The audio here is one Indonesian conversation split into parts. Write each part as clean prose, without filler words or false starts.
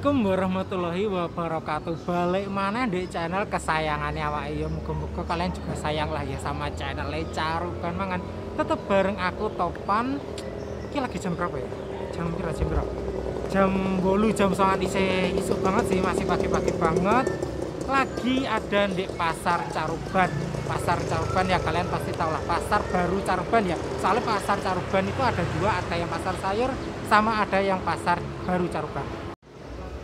Assalamualaikum warahmatullahi wabarakatuh. Balik mana di channel kesayangannya awake ya. Muga-muga kalian juga sayang lah ya sama channel Caruban mangan. Tetep bareng aku Topan. Iki lagi jam berapa ya? Jam berapa? Jam 8 jam 9 isu banget sih, masih pagi-pagi banget. Lagi ada di pasar Caruban. Pasar Caruban ya kalian pasti tahu lah, pasar baru Caruban ya. Soalnya pasar Caruban itu ada dua, ada yang pasar sayur sama ada yang pasar baru Caruban.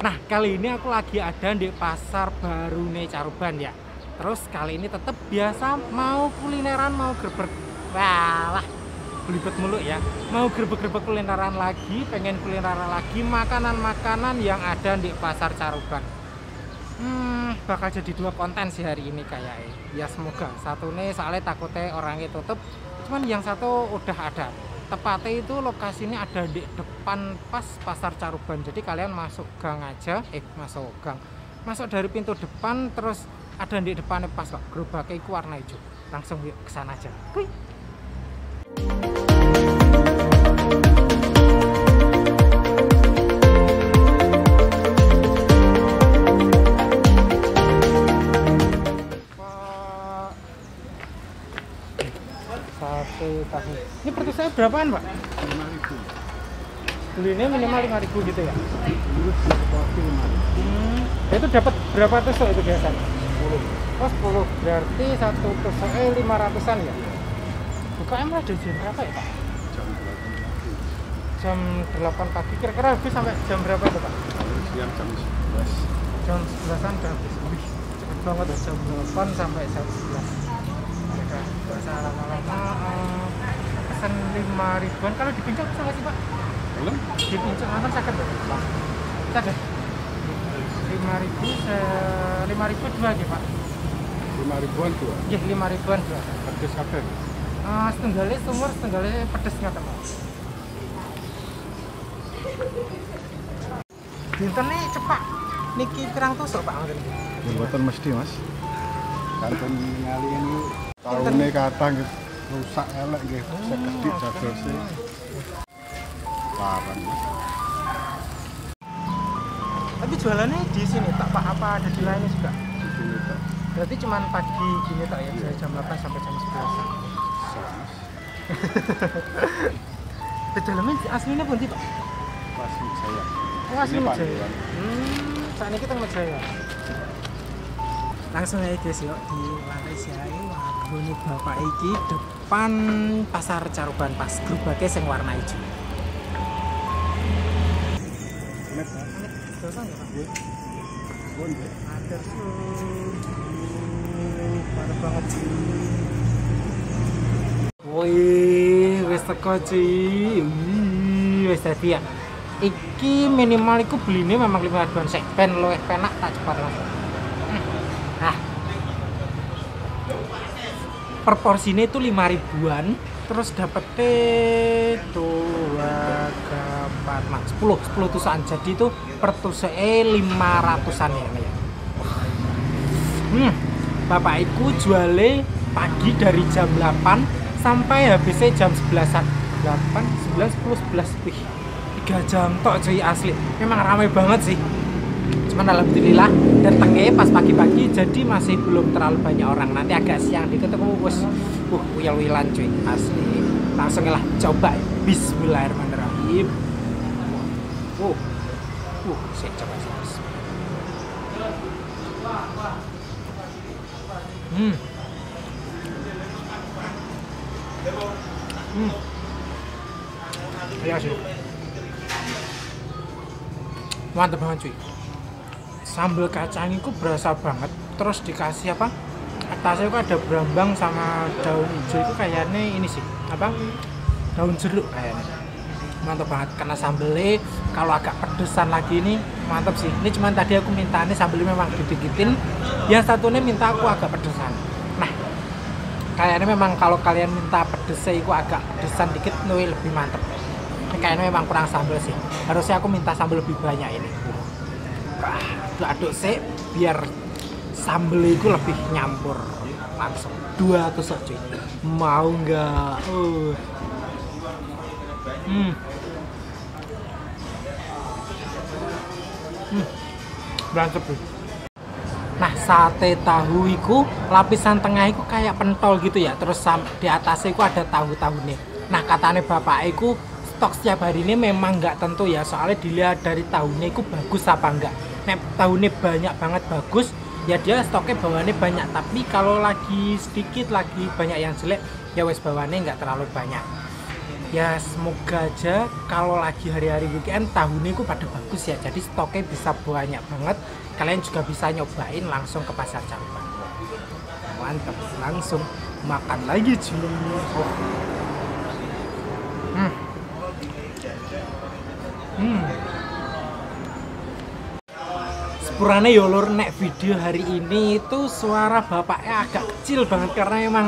Nah kali ini aku lagi ada di pasar baru nih Caruban ya. Terus kali ini tetap biasa mau kulineran, mau gerbek, walah belibet mulu ya. Mau gerbek-gerbek kulineran lagi, pengen kulineran lagi, makanan-makanan yang ada di pasar Caruban. Bakal jadi dua konten sih hari ini kayaknya. Ya semoga satu nih soalnya takutnya orangnya tutup. Cuman yang satu udah ada. Tepatnya itu lokasinya ada di depan pas pasar Caruban. Jadi kalian masuk gang aja, masuk dari pintu depan, terus ada di depannya pas kok gerobaknya itu warna hijau. Langsung yuk kesana aja. Kuy. Tahu. Ini per tusuknya berapaan, Pak? 5.000. Belinya minimal 5.000 gitu ya? Dulu porsi 5.000. Itu dapat berapa tusuk itu biasanya? 10. Oh 10, berarti satu tusuknya 500-an ya? Bukanya mulai dari jam berapa ya, Pak? Jam 8 pagi. Jam 8 pagi, kira-kira habis sampai jam berapa itu, Pak? Kalau siang jam 11. Jam 11-an udah habis. Wih, cepet banget ya, jam 8 sampai jam 11. Biasa lama-lama pesan 5.000-an. Kalau dipincang bisa nggak sih, Pak? Belum? Dipincang apa sakit ya? Sakit? 5.000 dua aja, Pak. 5.000-an dua. Iya, 5.000-an dua. Pedes kabeh. Setenggalnya sumur, setenggalnya pedes nggak teman. Dinten nih cepak. Niki pirang tusuk, Pak? Mboten mesti, Mas. Kanten ngali ini taune kadang rusak elek nggih. Sekedhik jadose. Parah, Mas. Tapi jualannya di sini tak, Pak? Apa ada di lainnya juga? Di sini tak. Berarti cuman pagi gini tak ya, dari jam 8 sampai jam 11. Mas. Dalamnya aslinya pun Pak? Pas saya. Oh, asli Ini Jaya. panggilan. Saat ini kita Jaya. Langsung aja guys yuk di lantai saya ini bapak iki depan pasar Caruban pas gerobaknya yang warna hijau. Net, Mas. Dosa nggak, Pak? Nggih. Pun nggih. Ada parah banget sih. Wih, wis teko sih. Wis dadi ya. Iki minimal iku beline memang 5.000-an sek ben luwih penak tak cepat langsung. Nah. Per porsinya itu 5.000-an, terus dapetnya 10 tusukan. Jadi itu per tusuknya 500-an ya. Bapak iku jualnya pagi dari jam 8 sampai habisnya jam 11-an. 8, 9, 10, 11. Wih, 3 jam tok cuy asli. Memang ramai banget sih. Cuman alhamdulillah datangnya pas pagi-pagi jadi masih belum terlalu banyak orang. Nanti agak siang dikit ketemu bos. Wil-wilan cuy asli. Langsung lah coba. Bismillahirrahmanirrahim. Saya coba sih. Ya sih. Mantap banget cuy. Sambal kacang itu berasa banget. Terus dikasih apa? Atasnya itu ada berambang sama daun hijau itu kayaknya ini sih. Apa? Daun jeruk kayaknya. Mantap banget karena sambelnya kalau agak pedesan lagi ini mantap sih. Ini cuman tadi aku mintanya sambelnya memang didikitin. Yang satunya minta aku agak pedesan. Nah, kayaknya memang kalau kalian minta pedesnya itu agak pedesan dikit lebih mantap. Ini kayaknya memang kurang sambal sih. Harusnya aku minta sambal lebih banyak ini. Aduk sih biar sambal itu lebih nyampur langsung. 2 tusuk cuy. Mau nggak? Mantep. Nah, sate tahu iku lapisan tengah iku kayak pentol gitu ya. Terus di atasnya iku ada tahu-tahune. Nah, katanya bapak iku stok setiap hari ini memang nggak tentu ya. Soalnya dilihat dari tahunya iku bagus apa enggak. Nek tahunya banyak banget bagus, ya dia stoknya bawaannya banyak. Tapi kalau lagi sedikit, lagi banyak yang jelek, ya wes bawaannya nggak terlalu banyak. Ya semoga aja kalau lagi hari-hari weekend tahunya itu pada bagus ya, jadi stoknya bisa banyak banget. Kalian juga bisa nyobain langsung ke pasar Caruban. Mantap, langsung makan lagi cuy. Sepurane ya lur, nek video hari ini itu suara bapaknya agak kecil banget karena emang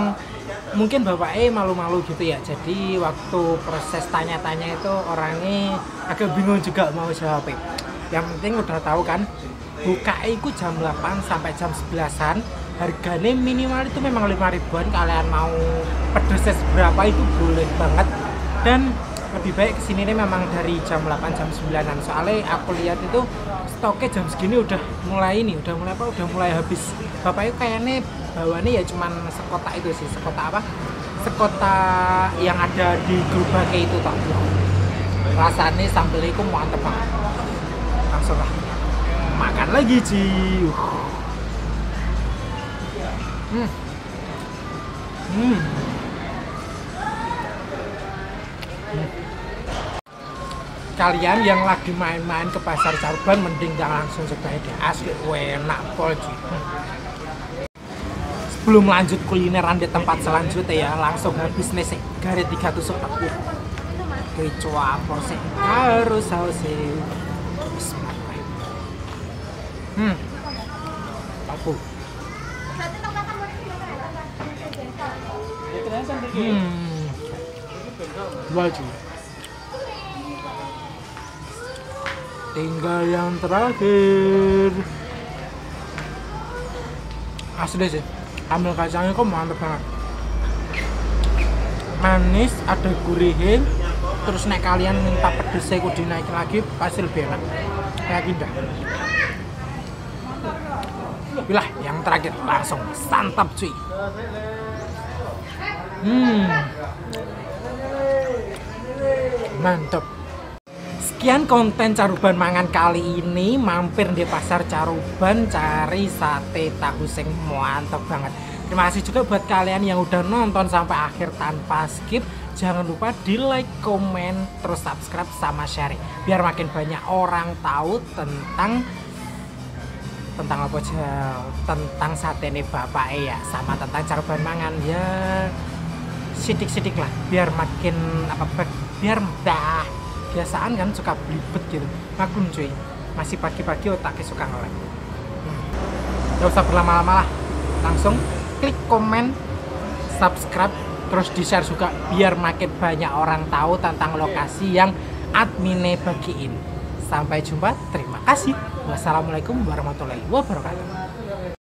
mungkin bapaknya malu-malu gitu ya. Jadi waktu proses tanya-tanya itu orangnya agak bingung juga mau jawab. Yang penting udah tahu kan, buka itu jam 8 sampai jam 11-an. Harganya minimal itu memang 5 ribuan. Kalian mau pedesnya seberapa itu boleh banget. Dan lebih baik kesini nih memang dari jam 8 jam 9-an. Soalnya aku lihat itu stoknya jam segini udah mulai habis. Bapak itu kayaknya bawaannya ya cuman sekotak itu sih. Sekotak apa? Sekotak yang ada di gerobaknya itu tak. Rasanya sambelnya itu mantep banget. Langsung lah makan lagi Ci. Kalian yang lagi main-main ke pasar Caruban mending jangan langsung cobain deh, asli enak pol. Sebelum lanjut kulineran di tempat selanjutnya ya, langsung habis nih garis 3 tusuk aku kecoa porsi harus sausnya. Aku wajib. Tinggal yang terakhir. Asli sih, ambil kacangnya kok mantep banget. Manis, ada gurihnya. Terus nek kalian minta pedesnya kok dinaikin lagi, pasti lebih enak. Yakin dah. Bilah, yang terakhir langsung santap cuy. Mantap. Sekian konten Caruban Mangan kali ini. Mampir di pasar Caruban cari sate tahu sing mantap banget. Terima kasih juga buat kalian yang udah nonton sampai akhir tanpa skip. Jangan lupa di like, komen, terus subscribe sama share biar makin banyak orang tahu tentang apa aja, tentang sate nih bapak ya, sama tentang Caruban Mangan ya. Sidik-sidik lah biar makin biar biasaan kan suka belibet gitu. Maklum cuy, masih pagi-pagi otaknya suka ngelek. Gak usah berlama-lama lah, langsung klik komen, subscribe, terus di share juga biar makin banyak orang tahu tentang lokasi yang adminnya bagiin. Sampai jumpa, terima kasih. Wassalamualaikum warahmatullahi wabarakatuh.